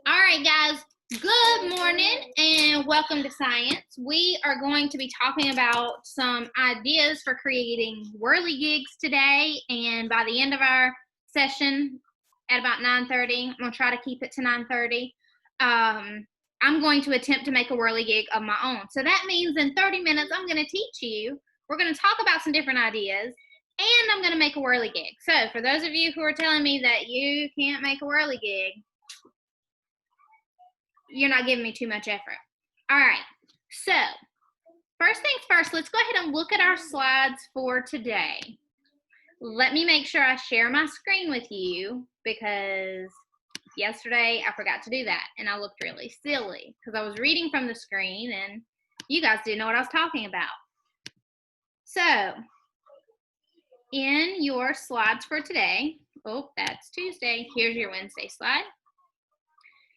All right, guys, good morning and welcome to science. We are going to be talking about some ideas for creating whirligigs today, and by the end of our session at about 9:30, I'm going to try to keep it to 9:30. I'm going to attempt to make a whirligig of my own. So that means in 30 minutes, I'm going to teach you. We're going to talk about some different ideas, and I'm going to make a whirligig. So for those of you who are telling me that you can't make a whirligig, you're not giving me too much effort. All right, so first things first, let's go ahead and look at our slides for today. Let me make sure I share my screen with you because yesterday I forgot to do that and I looked really silly because I was reading from the screen and you guys didn't know what I was talking about. So in your slides for today, oh, that's Tuesday. Here's your Wednesday slide.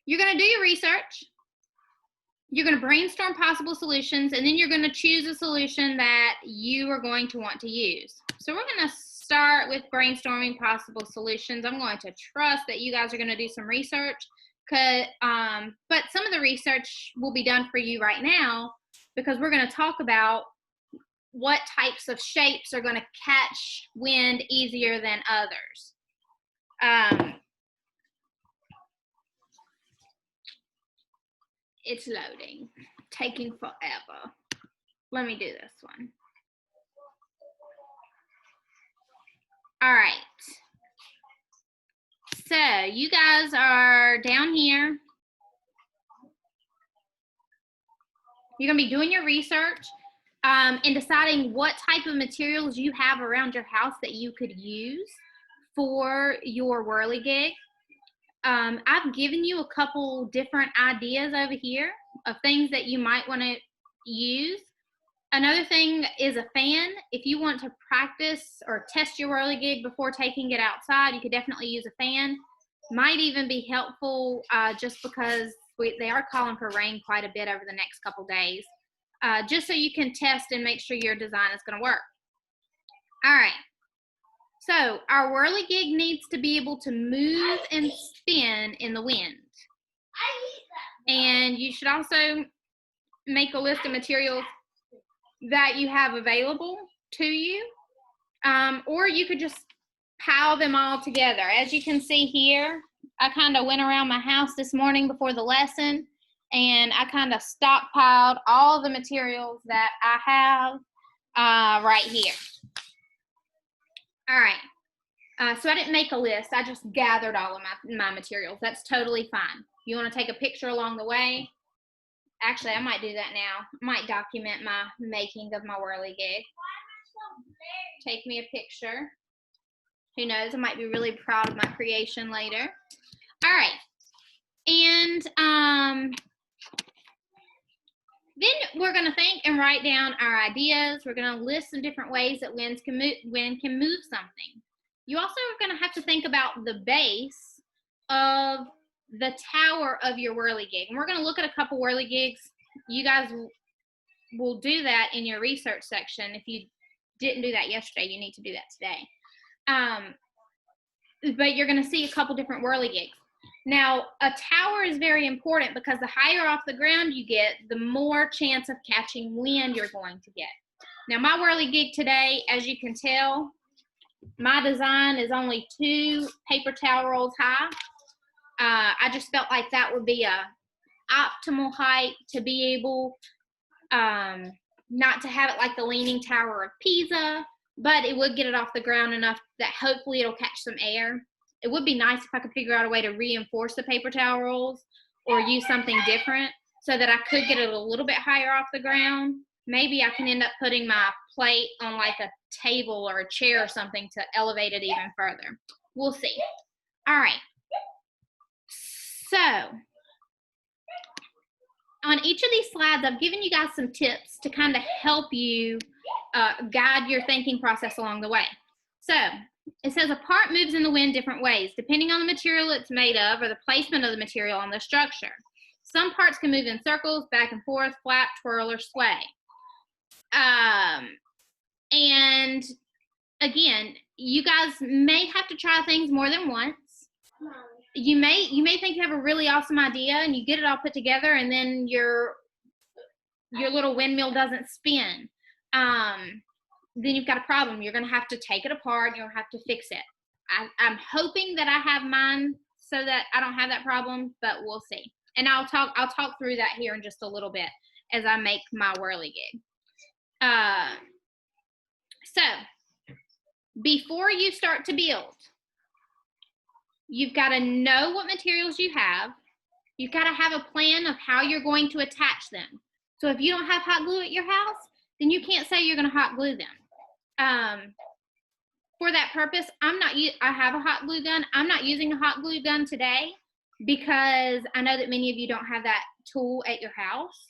You're going to do your research, you're going to brainstorm possible solutions, and then you're going to choose a solution that you are going to want to use. So we're going to start with brainstorming possible solutions. I'm going to trust that you guys are going to do some research, but some of the research will be done for you right now because we're going to talk about what types of shapes are going to catch wind easier than others. It's loading, taking forever. Let me do this one. All right. So you guys are down here. You're gonna be doing your research and deciding what type of materials you have around your house that you could use for your whirligig. I've given you a couple different ideas over here of things that you might want to use. Another thing is a fan. If you want to practice or test your whirligig before taking it outside, you could definitely use a fan. Might even be helpful just because they are calling for rain quite a bit over the next couple days, just so you can test and make sure your design is going to work. All right. So our whirligig needs to be able to move and spin in the wind. And you should also make a list of materials that you have available to you. Or you could just pile them all together. As you can see here, I kind of went around my house this morning before the lesson and I kind of stockpiled all the materials that I have right here. All right, so I didn't make a list. I just gathered all of my materials. That's totally fine. You want to take a picture along the way? Actually, I might do that now. I might document my making of my whirligig. Take me a picture. Who knows? I might be really proud of my creation later. All right, and then we're going to think and write down our ideas. We're going to list some different ways that wind can move something. You also are going to have to think about the base of the tower of your whirligig. And we're going to look at a couple whirligigs. You guys will do that in your research section. If you didn't do that yesterday, you need to do that today. But you're going to see a couple different whirligigs. Now, a tower is very important because the higher off the ground you get, the more chance of catching wind you're going to get. Now, my whirligig today, as you can tell, my design is only 2 paper towel rolls high. I just felt like that would be a optimal height to be able not to have it like the Leaning Tower of Pisa, but it would get it off the ground enough that hopefully it'll catch some air. It would be nice if I could figure out a way to reinforce the paper towel rolls or use something different so that I could get it a little bit higher off the ground. Maybe I can end up putting my plate on like a table or a chair or something to elevate it even further. We'll see. All right. So on each of these slides, I've given you guys some tips to kind of help you guide your thinking process along the way. So it says a part moves in the wind different ways, depending on the material it's made of or the placement of the material on the structure. Some parts can move in circles, back and forth, flap, twirl, or sway. And again, you guys may have to try things more than once. you may think you have a really awesome idea and you get it all put together, and then your little windmill doesn't spin. Then you've got a problem. You're going to have to take it apart and you'll have to fix it. I'm hoping that I have mine so that I don't have that problem, but we'll see. And I'll talk through that here in just a little bit as I make my whirligig. So before you start to build, you've got to know what materials you have. You've got to have a plan of how you're going to attach them. So if you don't have hot glue at your house, then you can't say you're going to hot glue them. For that purpose, I have a hot glue gun. I'm not using a hot glue gun today because I know that many of you don't have that tool at your house.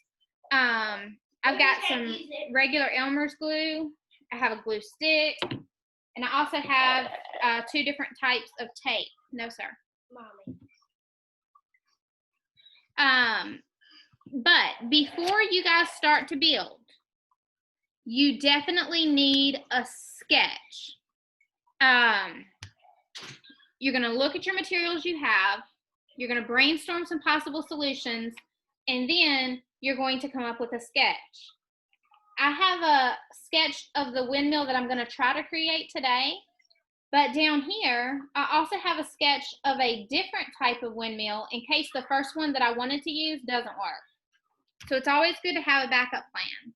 I've got some regular Elmer's glue. I have a glue stick, and I also have 2 different types of tape. No, sir. Mommy. But before you guys start to build, you definitely need a sketch. You're going to look at your materials you have. You're going to brainstorm some possible solutions, and then you're going to come up with a sketch. I have a sketch of the windmill that I'm going to try to create today, but down here, I also have a sketch of a different type of windmill in case the first one that I wanted to use doesn't work. So it's always good to have a backup plan.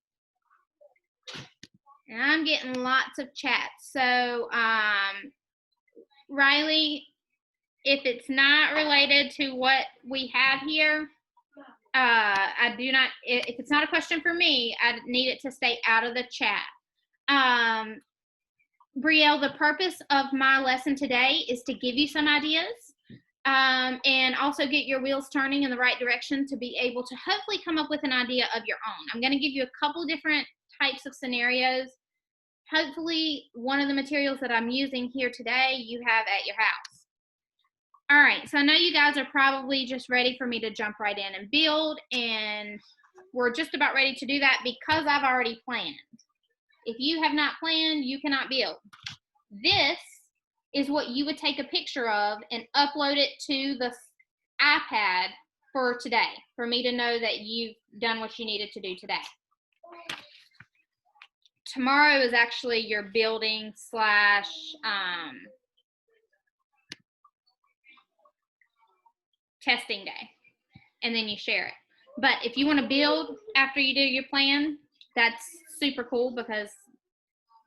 And I'm getting lots of chats. So, Riley, if it's not related to what we have here, if it's not a question for me, I need it to stay out of the chat. Brielle, the purpose of my lesson today is to give you some ideas and also get your wheels turning in the right direction to be able to hopefully come up with an idea of your own. I'm going to give you a couple different types of scenarios. Hopefully one of the materials that I'm using here today you have at your house. All right, so I know you guys are probably just ready for me to jump right in and build, and we're just about ready to do that because I've already planned. If you have not planned, you cannot build. This is what you would take a picture of and upload it to the iPad for today, for me to know that you've done what you needed to do today. Tomorrow is actually your building / testing day, and then you share it. But if you want to build after you do your plan, that's super cool because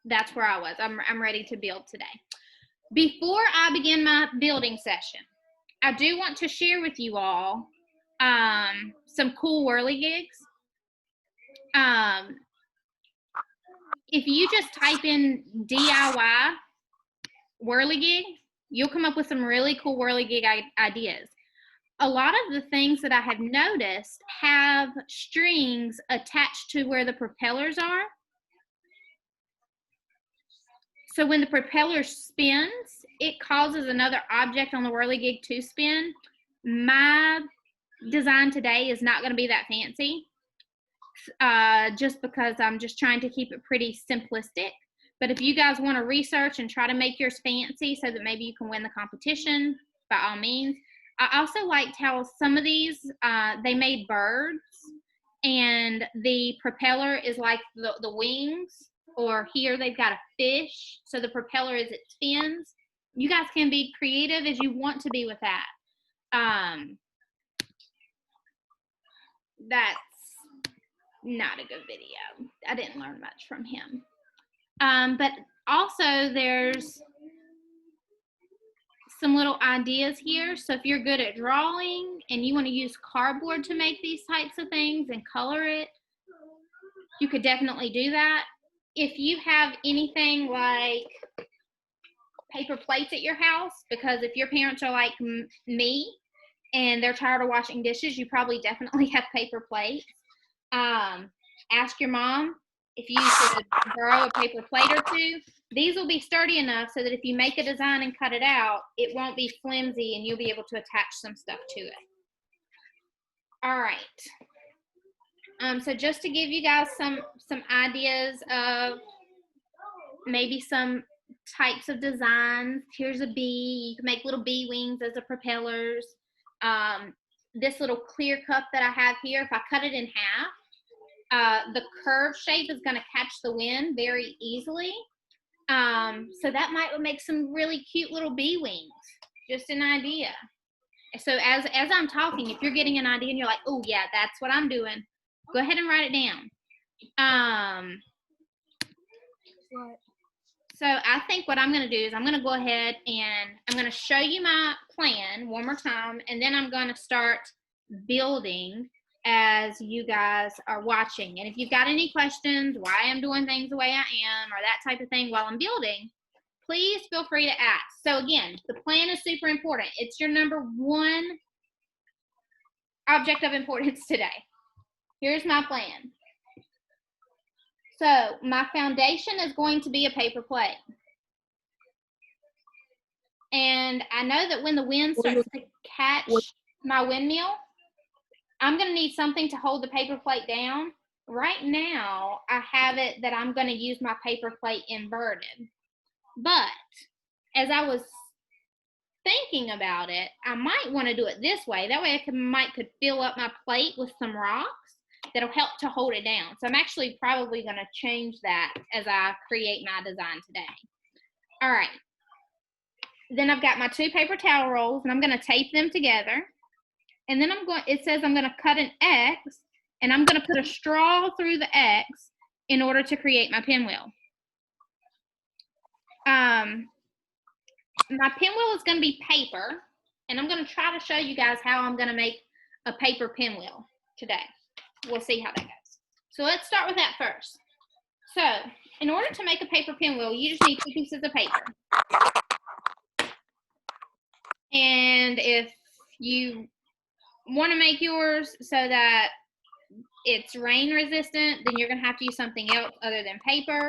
that's where I was. I'm ready to build today. Before I begin my building session, I do want to share with you all some cool whirligigs. If you just type in DIY whirligig, you'll come up with some really cool whirligig ideas. A lot of the things that I have noticed have strings attached to where the propellers are. So when the propeller spins, it causes another object on the whirligig to spin. My design today is not going to be that fancy, just because I'm just trying to keep it pretty simplistic. But if you guys want to research and try to make yours fancy so that maybe you can win the competition, by all means. I also liked how some of these, they made birds, and the propeller is like the wings, or here they've got a fish, so the propeller is its fins. You guys can be creative as you want to be with that. That's not a good video. I didn't learn much from him. But also there's some little ideas here. So if you're good at drawing and you want to use cardboard to make these types of things and color it, you could definitely do that. If you have anything like paper plates at your house, because if your parents are like me and they're tired of washing dishes, you probably definitely have paper plates. Ask your mom if you could borrow a paper plate or two. These will be sturdy enough so that if you make a design and cut it out, it won't be flimsy and you'll be able to attach some stuff to it. All right. So just to give you guys some ideas of maybe some types of designs. Here's a bee. You can make little bee wings as the propellers. This little clear cup that I have here, if I cut it in half, the curve shape is going to catch the wind very easily. So that might make some really cute little bee wings. Just an idea. So as I'm talking, if you're getting an idea and you're like, oh yeah, that's what I'm doing, go ahead and write it down. So I think what I'm going to do is I'm going to go ahead and I'm going to show you my plan one more time, and then I'm going to start building as you guys are watching. And if you've got any questions, why I'm doing things the way I am, or that type of thing while I'm building, please feel free to ask. So again, the plan is super important. It's your number one object of importance today. Here's my plan. So my foundation is going to be a paper plate. And I know that when the wind starts to catch my windmill, I'm going to need something to hold the paper plate down. Right now, I have it that I'm going to use my paper plate inverted. But as I was thinking about it, I might want to do it this way. That way I could fill up my plate with some rocks that'll help to hold it down. So I'm actually probably going to change that as I create my design today. All right. Then I've got my 2 paper towel rolls, and I'm going to tape them together. And then it says I'm going to cut an X, and I'm going to put a straw through the X in order to create my pinwheel. My pinwheel is going to be paper, and I'm going to try to show you guys how I'm going to make a paper pinwheel today. We'll see how that goes. So let's start with that first. So in order to make a paper pinwheel, you just need 2 pieces of paper. And if you want to make yours so that it's rain resistant, then you're going to have to use something else other than paper.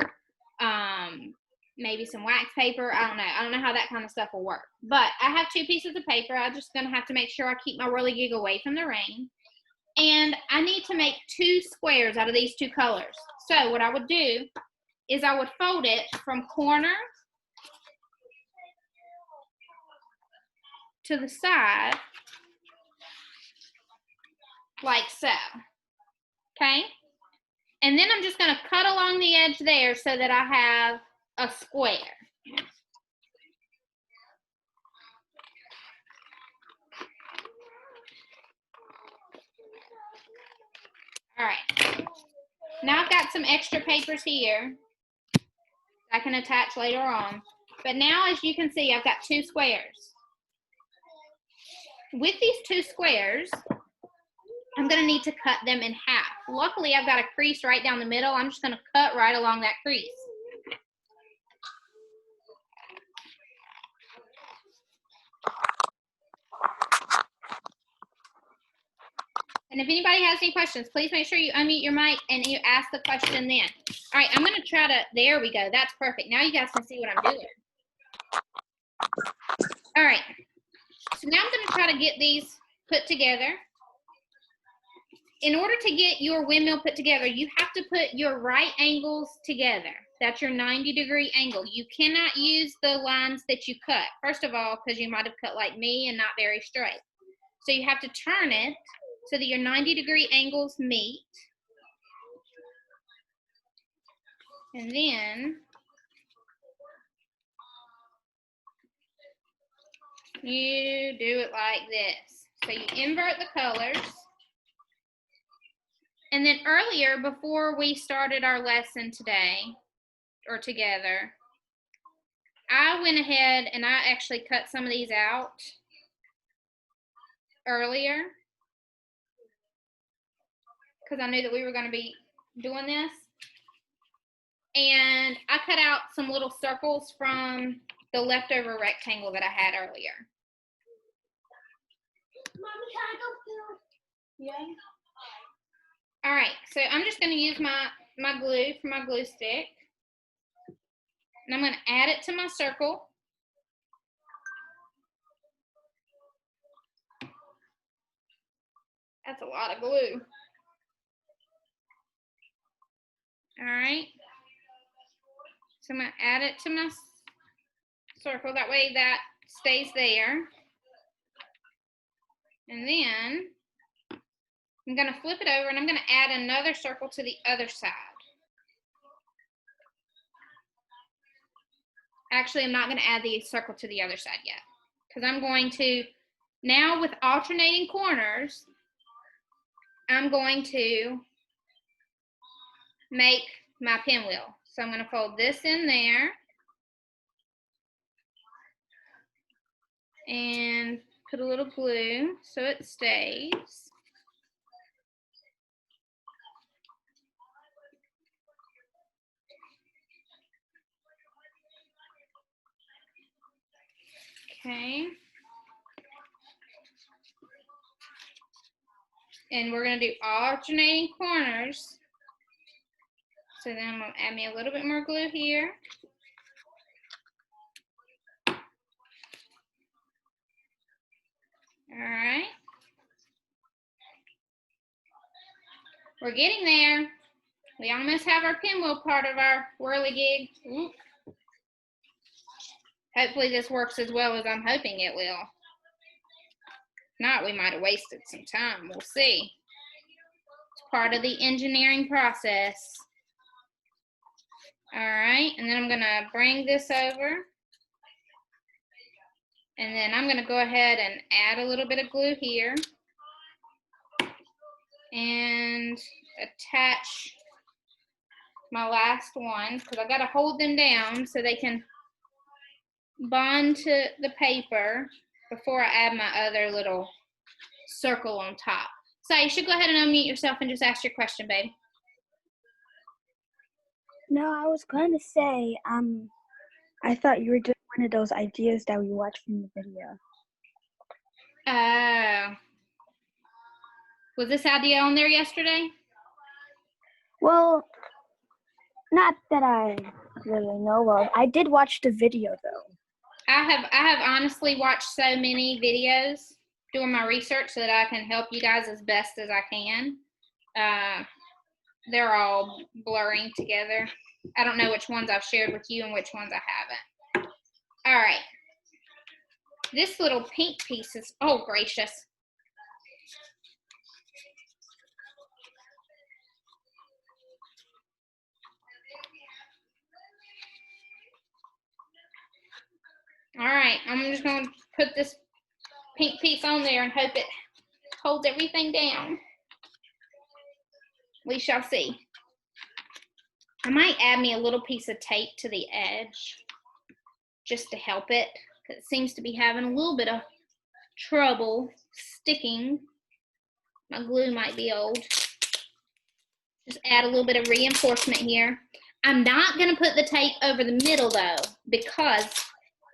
Maybe some wax paper. I don't know how that kind of stuff will work. But I have 2 pieces of paper. I'm just going to have to make sure I keep my whirligig away from the rain. And I need to make 2 squares out of these 2 colors. So what I would do is I would fold it from corner to the side like so. Okay? And then I'm just going to cut along the edge there so that I have a square. All right. Now I've got some extra papers here I can attach later on. But now, as you can see, I've got 2 squares. With these 2 squares, I'm going to need to cut them in half. Luckily, I've got a crease right down the middle. I'm just going to cut right along that crease. And if anybody has any questions, please make sure you unmute your mic and you ask the question then. All right, I'm going to try to, there we go. That's perfect. Now you guys can see what I'm doing. All right, so now I'm going to try to get these put together. In order to get your windmill put together, you have to put your right angles together. That's your 90-degree angle. You cannot use the lines that you cut. First of all, because you might have cut like me and not very straight. So you have to turn it so that your 90-degree angles meet. And then you do it like this. So you invert the colors. And then earlier, before we started our lesson today, or together, I went ahead and I actually cut some of these out earlier because I knew that we were going to be doing this. And I cut out some little circles from the leftover rectangle that I had earlier. Mommy, can I go through? Yeah. All right, so I'm just going to use my glue for my glue stick. And I'm going to add it to my circle. That's a lot of glue. All right. So I'm going to add it to my circle. That way that stays there. And then I'm going to flip it over and I'm going to add another circle to the other side. Actually, I'm not going to add the circle to the other side yet, because I'm going to, now with alternating corners, I'm going to make my pinwheel. So I'm going to fold this in there and put a little glue so it stays. Okay. And we're going to do alternating corners. So then I'm going to add me a little bit more glue here. All right. We're getting there. We almost have our pinwheel part of our whirligig. Ooh. Hopefully this works as well as I'm hoping it will. If not, we might have wasted some time. We'll see. It's part of the engineering process. All right, and then I'm gonna bring this over. And then I'm gonna go ahead and add a little bit of glue here. And attach my last one, because I gotta hold them down so they can bond to the paper before I add my other little circle on top. So you should go ahead and unmute yourself and just ask your question, babe. No, I was going to say, I thought you were doing one of those ideas that we watched from the video. Was this idea on there yesterday? Well, not that I really know of. I did watch the video though. I have honestly watched so many videos doing my research so that I can help you guys as best as I can. They're all blurring together. I don't know which ones I've shared with you and which ones I haven't. All right. This little pink piece is, oh gracious. All right, I'm just going to put this pink piece on there and hope it holds everything down. We shall see. I might add me a little piece of tape to the edge just to help it, because it seems to be having a little bit of trouble sticking. My glue might be old. Just add a little bit of reinforcement here. I'm not going to put the tape over the middle though, because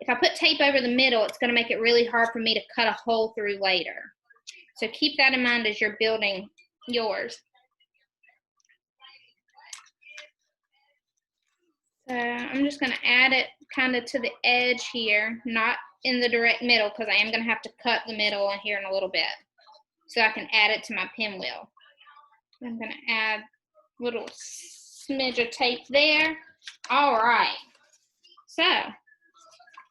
if I put tape over the middle, it's going to make it really hard for me to cut a hole through later. So keep that in mind as you're building yours. So I'm just going to add it kind of to the edge here, not in the direct middle, because I am going to have to cut the middle in here in a little bit so I can add it to my pinwheel. I'm going to add a little smidge of tape there. All right. So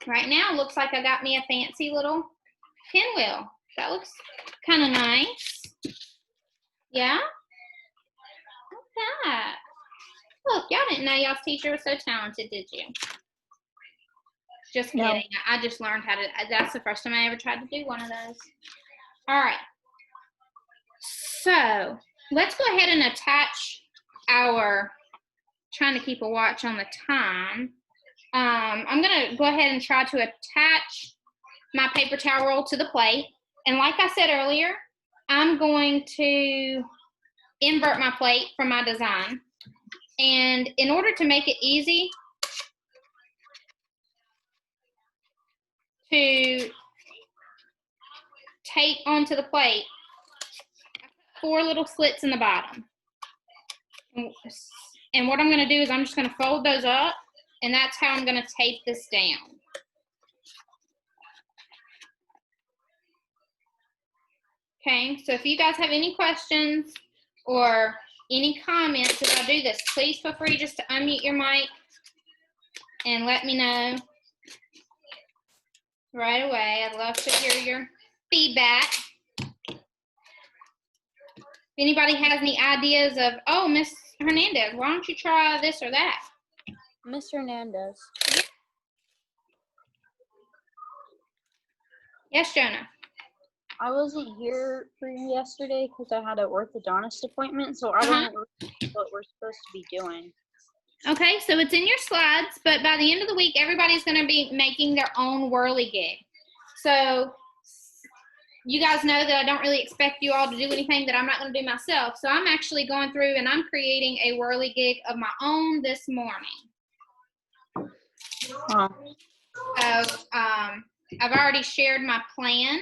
right now it looks like I got me a fancy little pinwheel. That looks kind of nice. Yeah? Look at that. Look, y'all didn't know y'all's teacher was so talented, did you? Just kidding. No. I just learned how to, that's the first time I ever tried to do one of those. All right. So let's go ahead and attach our, trying to keep a watch on the time. I'm going to go ahead and try to attach my paper towel roll to the plate. And like I said earlier, I'm going to invert my plate from my design. And in order to make it easy to tape onto the plate, I put 4 little slits in the bottom. And what I'm going to do is I'm just going to fold those up, and that's how I'm going to tape this down. Okay, so if you guys have any questions or any comments as I do this, please feel free just to unmute your mic and let me know. right away. I'd love to hear your feedback. If anybody has any ideas of, oh, Miss Hernandez, why don't you try this or that? Miss Hernandez. Yes, Jonah. I wasn't here for you yesterday because I had an orthodontist appointment, so I don't know what we're supposed to be doing. Okay, so it's in your slides, but by the end of the week, everybody's going to be making their own whirligig. So you guys know that I don't really expect you all to do anything that I'm not going to do myself. So I'm actually going through and I'm creating a whirligig of my own this morning. Huh. I've already shared my plan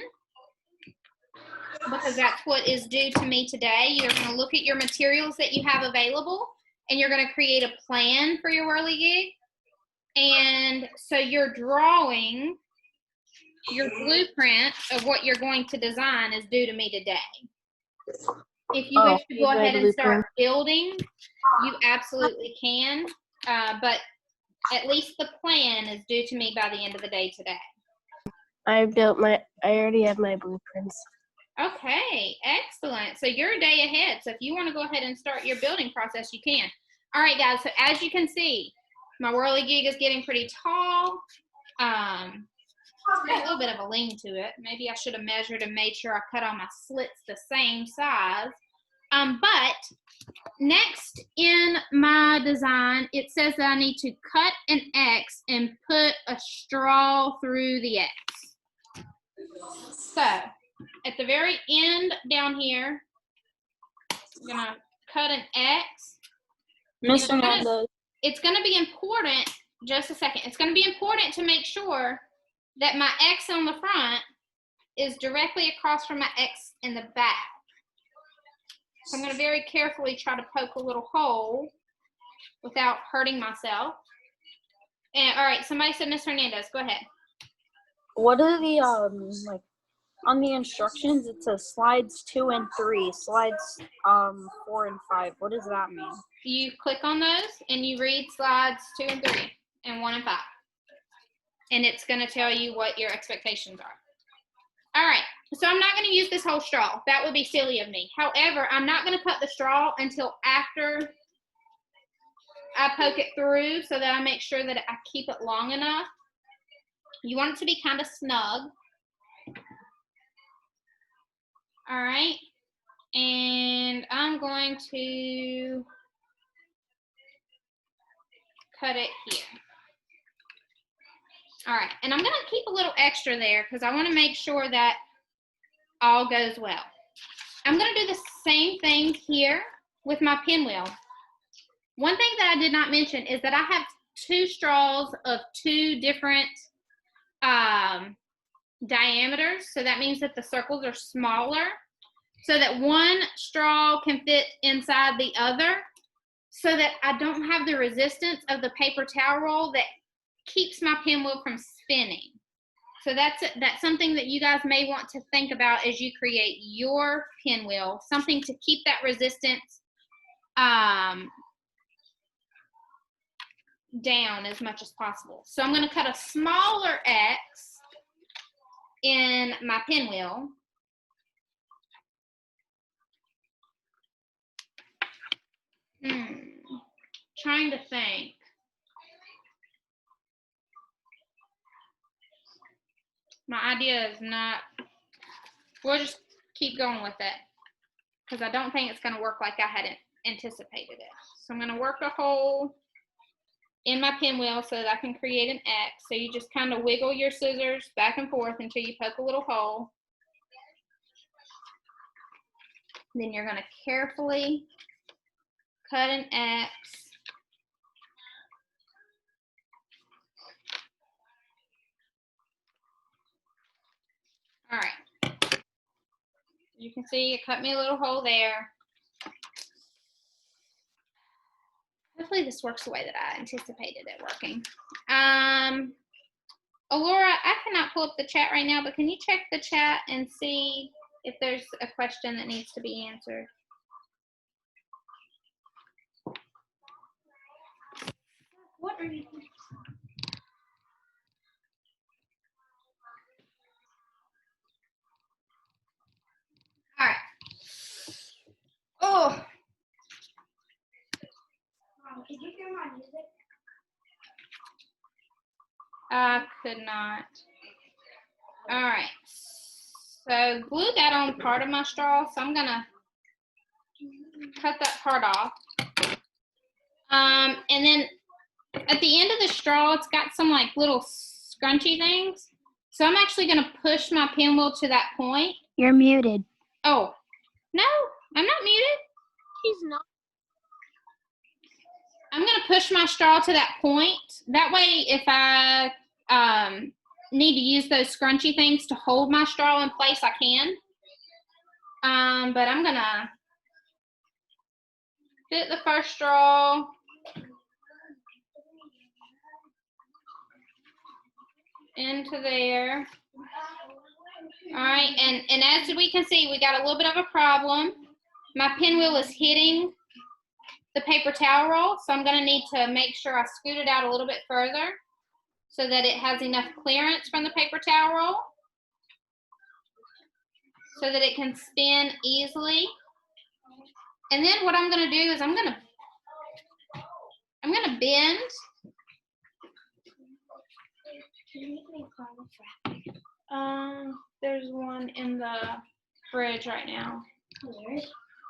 because that's what is due to me today. You're going to look at your materials that you have available and you're going to create a plan for your whirligig. And so you're drawing your blueprint of what you're going to design is due to me today. If you wish to go ahead and start building, you absolutely can. But at least the plan is due to me by the end of the day today. I already have my blueprints. Okay, excellent. So you're a day ahead. So if you want to go ahead and start your building process, you can. All right, guys. So as you can see, my whirligig is getting pretty tall. It's got a little bit of a lean to it. Maybe I should have measured and made sure I cut all my slits the same size. But next in my design, it says that I need to cut an X and put a straw through the X. So at the very end down here, I'm gonna cut an X. Miss Hernandez. It's gonna be important, just a second. It's gonna be important to make sure that my X on the front is directly across from my X in the back. So I'm going to very carefully try to poke a little hole without hurting myself. And all right, somebody said Miss Hernandez, go ahead. What are the like on the instructions? It says slides 2 and 3, slides 4 and 5. What does that mean? You click on those and you read slides 2 and 3 and 1 and 5. And it's going to tell you what your expectations are. All right, so I'm not going to use this whole straw. That would be silly of me. However, I'm not going to cut the straw until after I poke it through so that I make sure that I keep it long enough. You want it to be kind of snug. All right, and I'm going to cut it here. All right, and I'm going to keep a little extra there because I want to make sure that all goes well. I'm going to do the same thing here with my pinwheel. One thing that I did not mention is that I have 2 straws of 2 different diameters. So that means that the circles are smaller so that one straw can fit inside the other so that I don't have the resistance of the paper towel roll that keeps my pinwheel from spinning. So that's something that you guys may want to think about as you create your pinwheel, something to keep that resistance down as much as possible. So I'm going to cut a smaller X in my pinwheel. Trying to think. My idea is not, we'll just keep going with it because I don't think it's going to work like I had anticipated it. So I'm going to work a hole in my pinwheel so that I can create an X. So you just kind of wiggle your scissors back and forth until you poke a little hole. Then you're going to carefully cut an X. All right. You can see it cut me a little hole there. Hopefully this works the way that I anticipated it working. Alora, I cannot pull up the chat right now, but can you check the chat and see if there's a question that needs to be answered? What are you doing? I could not. All right. So glue got on part of my straw, so I'm gonna cut that part off. And then at the end of the straw, it's got some like little scrunchy things. So I'm actually gonna push my pinwheel to that point. You're muted. Oh, no, I'm not muted. He's not. I'm gonna push my straw to that point. That way, if I need to use those scrunchy things to hold my straw in place, I can. But I'm gonna fit the first straw. Into there. All right, and as we can see, we got a little bit of a problem. My pinwheel is hitting the paper towel roll, so I'm gonna need to make sure I scoot it out a little bit further so that it has enough clearance from the paper towel roll so that it can spin easily. And then what I'm gonna do is I'm gonna bend. There's one in the fridge right now.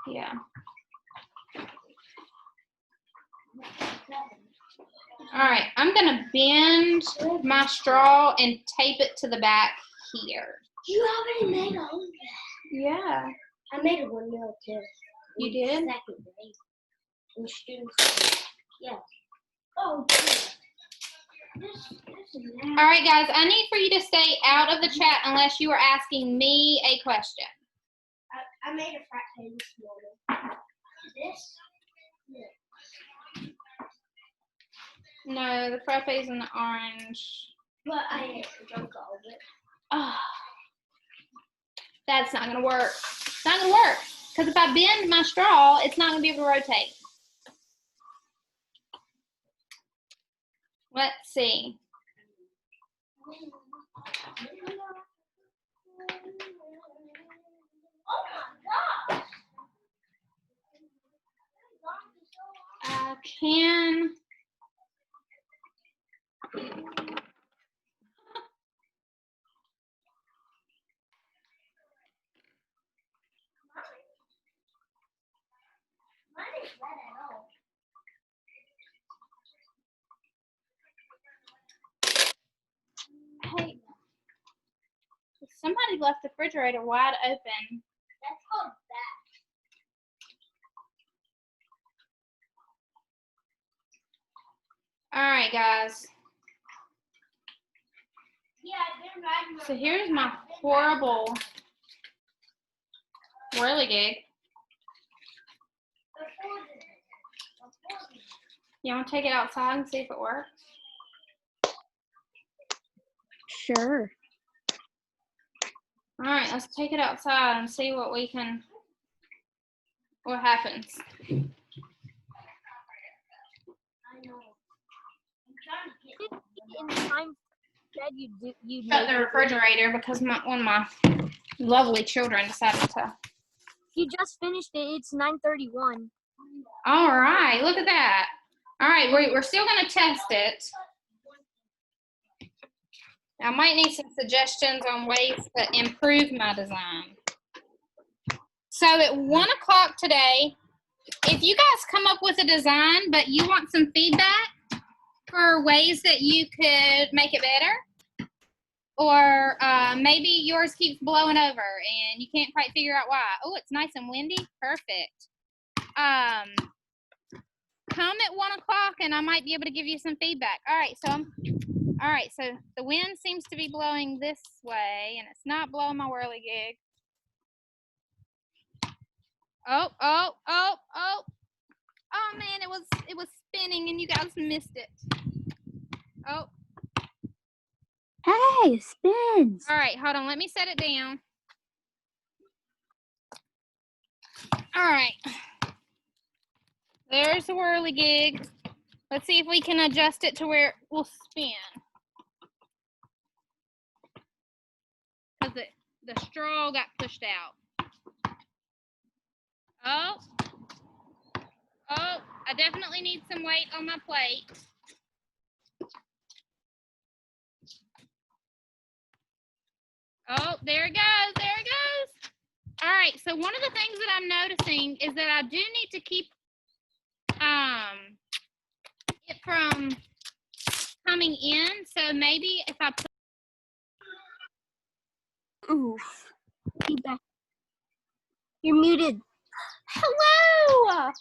Yeah. All right, I'm gonna bend my straw and tape it to the back here. You already made all of that. Yeah. I made a windmill too. You did? Second grade. In students. Yeah. Oh, dear. All right, guys, I need for you to stay out of the chat unless you are asking me a question. I made a frappe this morning. This? Yeah. No, the frappe is in the orange. But I drunk all of it. Oh, that's not gonna work. It's not gonna work because if I bend my straw, it's not gonna be able to rotate. Let's see. Oh my gosh! I can. Mine is red at all. Hey, somebody left the refrigerator wide open. That's called that. All right, guys. Yeah, I've been riding. So here's my horrible whirligig. You want to take it outside and see if it works? Sure. All right, let's take it outside and see what happens. I know. I'm trying to get In the time said you Shut the refrigerator because one of my lovely children decided to. You just finished it. It's 9:31. All right, look at that. All right, we're still going to test it. I might need some suggestions on ways to improve my design. So at 1 o'clock today, if you guys come up with a design, but you want some feedback for ways that you could make it better, or maybe yours keeps blowing over and you can't quite figure out why. Oh, it's nice and windy. Perfect. Come at 1 o'clock and I might be able to give you some feedback. All right, so the wind seems to be blowing this way and it's not blowing my whirligig. Oh man, it was spinning and you guys missed it. Oh. Hey, it spins. All right, hold on, let me set it down. All right. There's the whirligig. Let's see if we can adjust it to where it will spin. Because the straw got pushed out. Oh, I definitely need some weight on my plate. Oh, there it goes. There it goes. All right. So one of the things that I'm noticing is that I do need to keep it from coming in. So maybe if I put Oof. Feedback. You're muted. hello.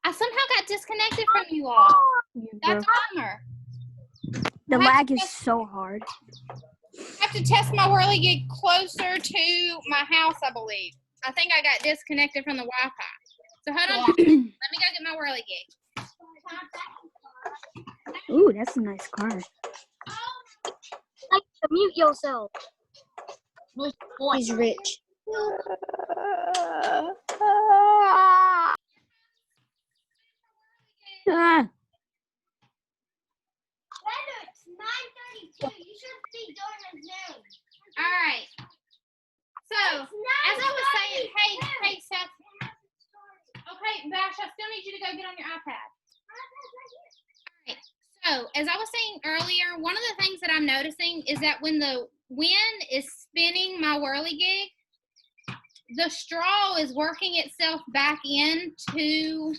I somehow got disconnected from you all. That's a bummer. The lag is so hard. I have to test my whirligig closer to my house, I believe. I think I got disconnected from the Wi-Fi. So hold on. Let me go get my whirligig. Ooh, that's a nice car. Like to mute yourself. He's rich. Ah. It's 9:32. You should be doing it now. All right. So, as I was saying, hey, Seth. Okay, Bash, I still need you to go get on your iPad. All right. So, as I was saying earlier, one of the things that I'm noticing is that when the wind is spinning my whirligig, the straw is working itself back into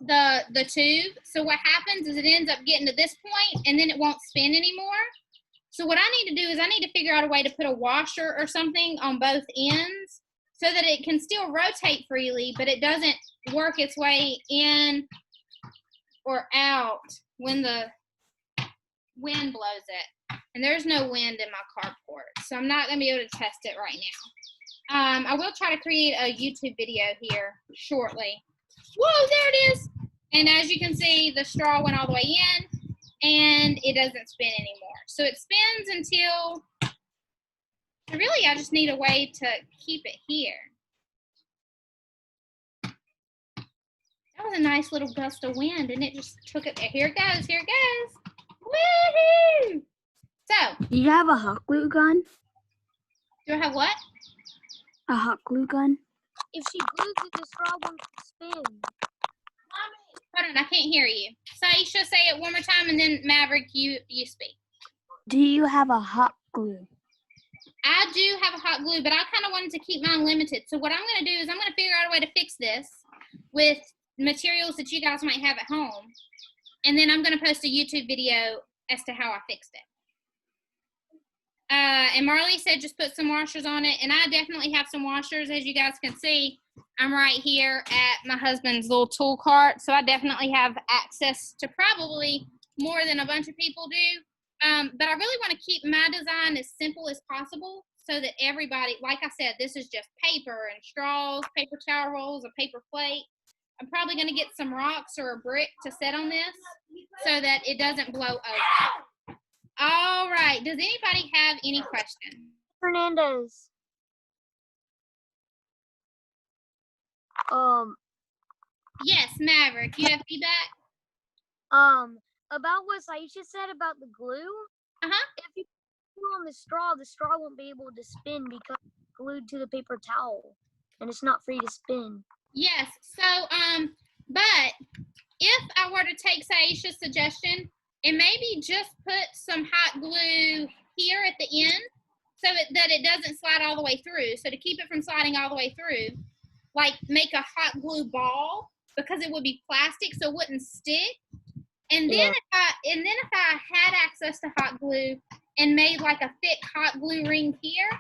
the tube. So what happens is it ends up getting to this point and then it won't spin anymore. So what I need to do is I need to figure out a way to put a washer or something on both ends so that it can still rotate freely, but it doesn't work its way in or out when the wind blows it. And there's no wind in my carport, so I'm not going to be able to test it right now. I will try to create a YouTube video here shortly. Whoa, there it is. And as you can see, the straw went all the way in and it doesn't spin anymore. So it spins until, really, I just need a way to keep it here. That was a nice little gust of wind and it just took it. Here it goes. Here it goes. Woohoo! So, Do you have a hot glue gun? do I have what? A hot glue gun? If she glues it, the straw won't spin. Hold on, I can't hear you. Saisha, say it one more time, and then Maverick, you speak. Do you have a hot glue? I do have a hot glue, but I kind of wanted to keep mine limited. So what I'm going to do is I'm going to figure out a way to fix this with materials that you guys might have at home. And then I'm going to post a YouTube video as to how I fixed it. And Marley said just put some washers on it. And I definitely have some washers. As you guys can see, I'm right here at my husband's little tool cart. So I definitely have access to probably more than a bunch of people do. But I really want to keep my design as simple as possible so that everybody, like I said, this is just paper and straws, paper towel rolls, a paper plate. I'm probably going to get some rocks or a brick to set on this so that it doesn't blow over. All right. Does anybody have any questions? Hernandez. Yes, Maverick. You have feedback? About what Saisha said about the glue. If you glue on the straw won't be able to spin because it's glued to the paper towel, and it's not free to spin. Yes. So, but if I were to take Saisha's suggestion and maybe just put some hot glue here at the end so that it doesn't slide all the way through. So to keep it from sliding all the way through, like make a hot glue ball because it would be plastic so it wouldn't stick. And then if I had access to hot glue and made like a thick hot glue ring here,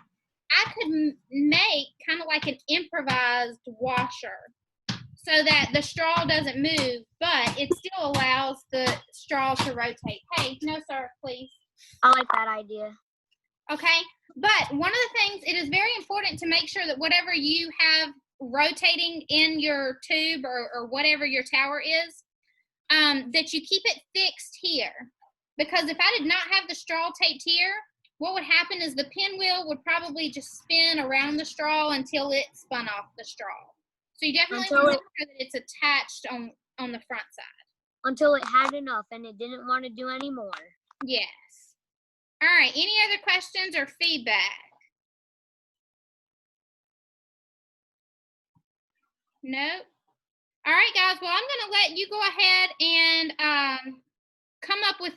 I could make kind of like an improvised washer so that the straw doesn't move, but it still allows the straw to rotate. Hey, no sir, please. I like that idea. Okay, but one of the things, it is very important to make sure that whatever you have rotating in your tube or whatever your tower is, that you keep it fixed here. Because if I did not have the straw taped here, what would happen is the pinwheel would probably just spin around the straw until it spun off the straw. So you definitely want to make sure that it's attached on the front side. Until it had enough and it didn't want to do any more. Yes. All right, any other questions or feedback? Nope. All right, guys. Well, I'm going to let you go ahead and come up with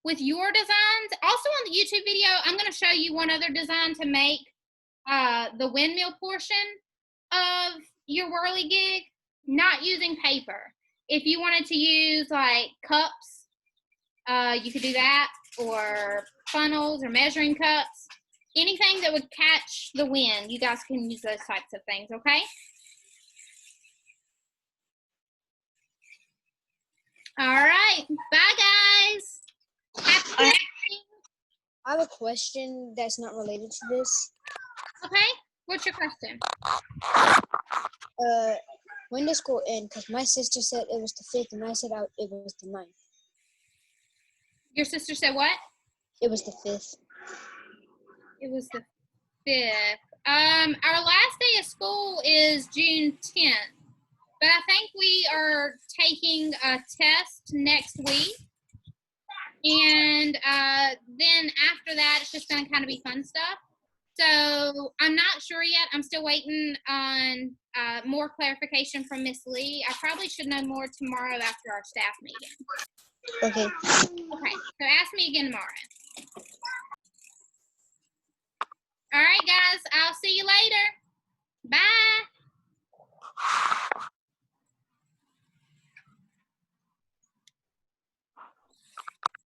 with your designs. Also on the YouTube video, I'm going to show you one other design to make the windmill portion of your whirligig, not using paper. If you wanted to use like cups, you could do that, or funnels or measuring cups. Anything that would catch the wind, you guys can use those types of things, okay? All right. Bye, guys. Happy learning. I have a question that's not related to this. Okay. What's your question? When does school end? Because my sister said it was the 5th, and I said it was the 9th. Your sister said what? It was the 5th. It was the 5th. Our last day of school is June 10th, but I think we are taking a test next week, and then after that, it's just going to kind of be fun stuff. So I'm not sure yet. I'm still waiting on more clarification from Miss Lee. I probably should know more tomorrow after our staff meeting. Okay. Okay, so ask me again tomorrow. All right, guys.